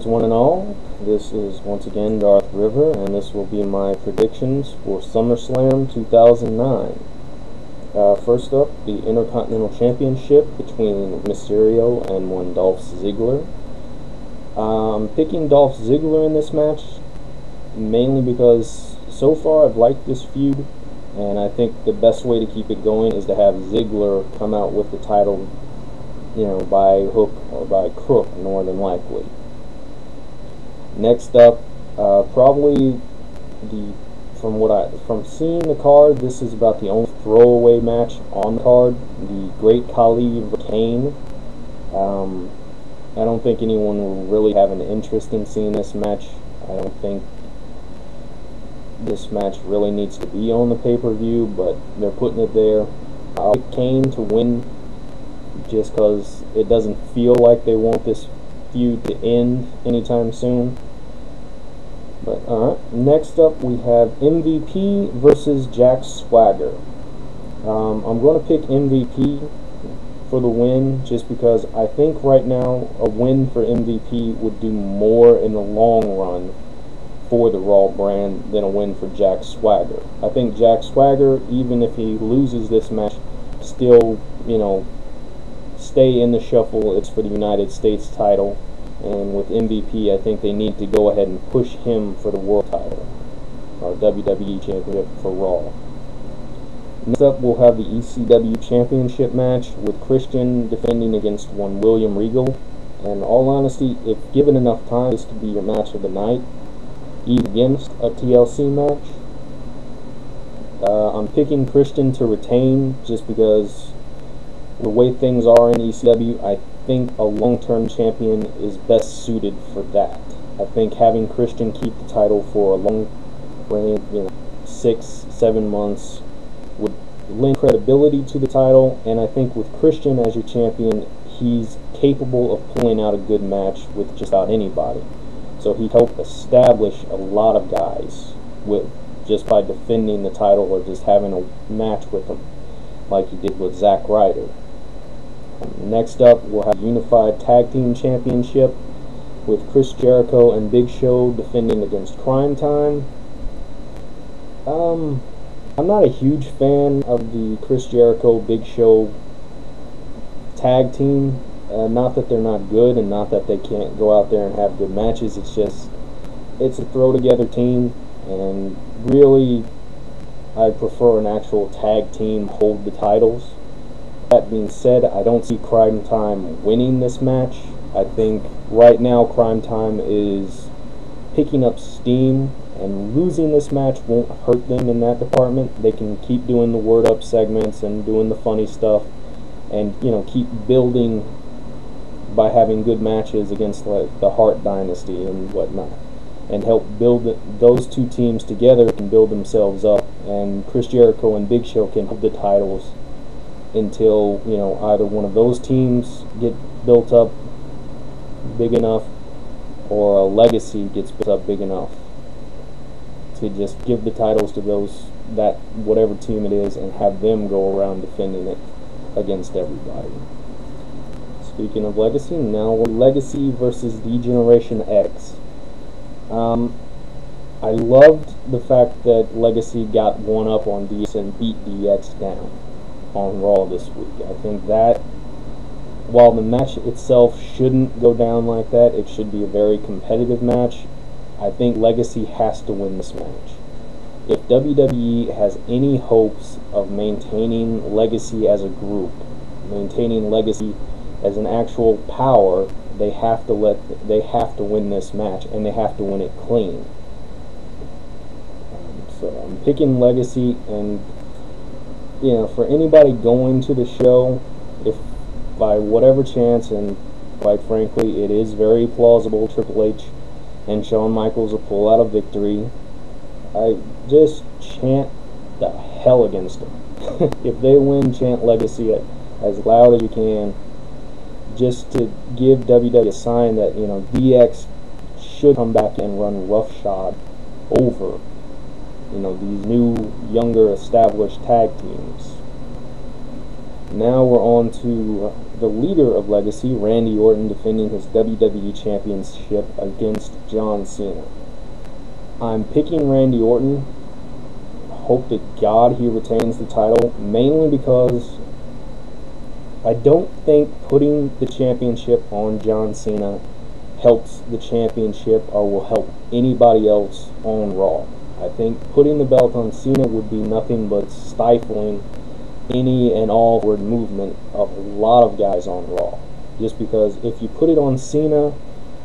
one and all. This is once again Darth River, and this will be my predictions for SummerSlam 2009. First up, the Intercontinental Championship between Mysterio and one Dolph Ziggler. I'm picking Dolph Ziggler in this match, mainly because so far I've liked this feud, and I think the best way to keep it going is to have Ziggler come out with the title, by hook or by crook, more than likely. Next up, probably from seeing the card, this is about the only throwaway match on the card. The Great Khali vs. Kane. I don't think anyone will really have an interest in seeing this match. I don't think this match really needs to be on the pay-per-view, but they're putting it there. I'll pick Kane to win just because it doesn't feel like they want this feud to end anytime soon. But alright, next up we have MVP versus Jack Swagger. I'm going to pick MVP for the win just because I think right now a win for MVP would do more in the long run for the Raw brand than a win for Jack Swagger. I think Jack Swagger, even if he loses this match, still, stay in the shuffle. It's for the United States title. And with MVP, I think they need to go ahead and push him for the world title, or WWE Championship for Raw. Next up, we'll have the ECW Championship match with Christian defending against one William Regal. And in all honesty, if given enough time, this could be your match of the night, even against a TLC match. I'm picking Christian to retain just because the way things are in ECW, I think a long-term champion is best suited for that. I think having Christian keep the title for a long reign, 6-7 months, would lend credibility to the title, and I think with Christian as your champion, he's capable of pulling out a good match with just about anybody. So he'd help establish a lot of guys just by defending the title or just having a match with him, like he did with Zack Ryder. Next up, we'll have Unified Tag Team Championship with Chris Jericho and Big Show defending against Crime Time. I'm not a huge fan of the Chris Jericho Big Show tag team. Not that they're not good and not that they can't go out there and have good matches. It's a throw together team, and really I prefer an actual tag team hold the titles. That being said, I don't see Crime Time winning this match. I think right now Crime Time is picking up steam, and losing this match won't hurt them in that department. They can keep doing the word up segments and doing the funny stuff, and keep building by having good matches against like the Hart Dynasty and whatnot, and help build those two teams together can build themselves up, and Chris Jericho and Big Show can hold the titles until either one of those teams get built up big enough or a legacy gets built up big enough to just give the titles to whatever team it is and have them go around defending it against everybody. Speaking of legacy, now Legacy versus D-Generation X. I loved the fact that Legacy got one up on DX and beat DX down on Raw this week. I think that while the match itself shouldn't go down like that, it should be a very competitive match. I think Legacy has to win this match. If WWE has any hopes of maintaining Legacy as a group, maintaining Legacy as an actual power, they have to win this match, and they have to win it clean. So I'm picking Legacy, and for anybody going to the show, if by whatever chance, and quite frankly it is very plausible, Triple H and Shawn Michaels will pull out a victory, I just chant the hell against them. If they win, chant Legacy as loud as you can, just to give WWE a sign that DX should come back and run roughshod over these new, younger, established tag teams. Now we're on to the leader of Legacy, Randy Orton, defending his WWE Championship against John Cena. I'm picking Randy Orton. Hope to God he retains the title, mainly because I don't think putting the championship on John Cena helps the championship or will help anybody else on Raw. I think putting the belt on Cena would be nothing but stifling any and all forward movement of a lot of guys on Raw. Just because if you put it on Cena,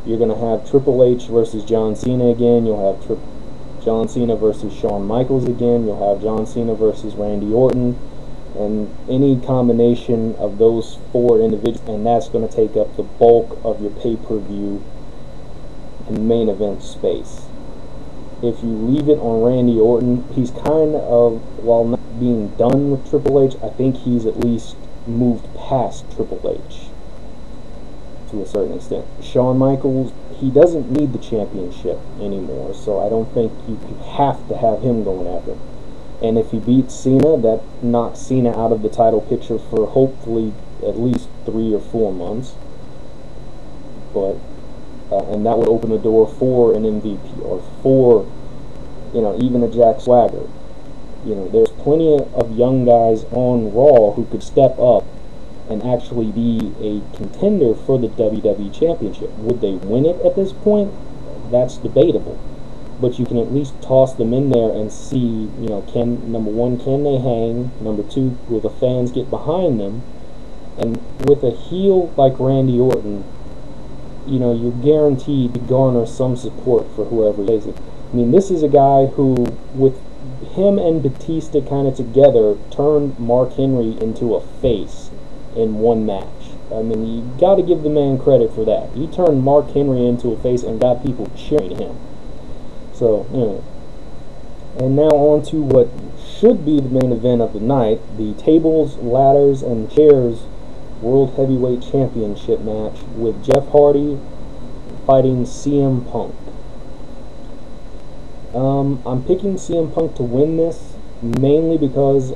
you're going to have Triple H versus John Cena again. You'll have John Cena versus Shawn Michaels again. You'll have John Cena versus Randy Orton. And any combination of those four individuals, and that's going to take up the bulk of your pay-per-view and main event space. If you leave it on Randy Orton, he's kind of, while not being done with Triple H, I think he's at least moved past Triple H to a certain extent. Shawn Michaels, he doesn't need the championship anymore, so I don't think you have to have him going after him. And if he beats Cena, that knocks Cena out of the title picture for hopefully at least 3 or 4 months. But and that would open the door for an MVP or for, even a Jack Swagger. There's plenty of young guys on Raw who could step up and actually be a contender for the WWE Championship. Would they win it at this point? That's debatable. But you can at least toss them in there and see, number one, can they hang? Number two, will the fans get behind them? And with a heel like Randy Orton, you're guaranteed to garner some support for whoever plays it. I mean, this is a guy who, with him and Batista kind of together, turned Mark Henry into a face in one match. I mean, you got to give the man credit for that. He turned Mark Henry into a face and got people cheering him. So, and now on to what should be the main event of the night, the tables, ladders, and chairs World Heavyweight Championship match with Jeff Hardy fighting CM Punk. I'm picking CM Punk to win this, mainly because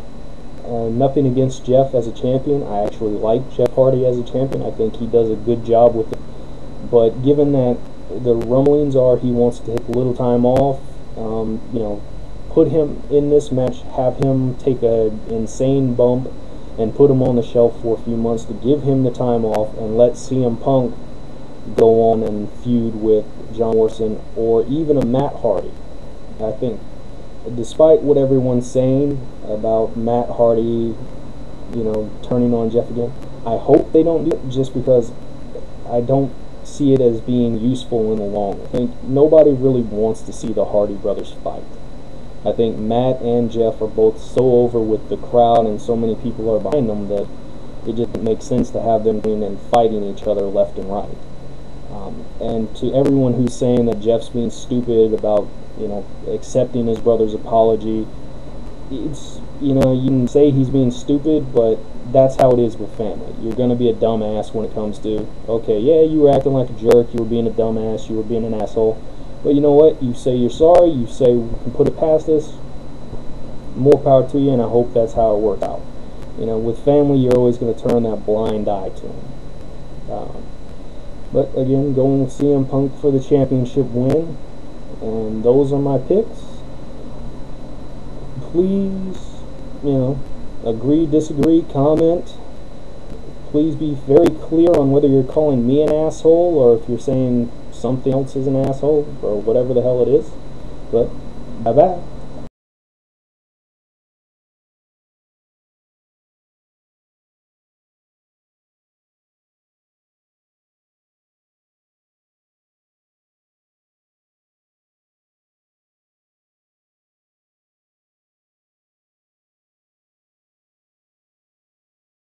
nothing against Jeff as a champion. I actually like Jeff Hardy as a champion. I think he does a good job with it. But given that the rumblings are he wants to take a little time off, put him in this match, have him take an insane bump, and put him on the shelf for a few months to give him the time off and let CM Punk go on and feud with John Morrison or even a Matt Hardy. I think, despite what everyone's saying about Matt Hardy, turning on Jeff again, I hope they don't do it, just because I don't see it as being useful in the long run. I think nobody really wants to see the Hardy brothers fight. I think Matt and Jeff are both so over with the crowd and so many people are behind them that it just makes sense to have them in and fighting each other left and right. And to everyone who's saying that Jeff's being stupid about, accepting his brother's apology, it's, you can say he's being stupid, but that's how it is with family. You're going to be a dumbass when it comes to, okay, yeah, you were acting like a jerk, you were being a dumbass, you were being an asshole, but you know what? You say you're sorry, you say we can put it past this, more power to you, and I hope that's how it works out. With family, you're always going to turn that blind eye to them. But again, going with CM Punk for the championship win, and those are my picks. Please, agree, disagree, comment. Please be very clear on whether you're calling me an asshole or if you're saying something else is an asshole or whatever the hell it is. But bye-bye.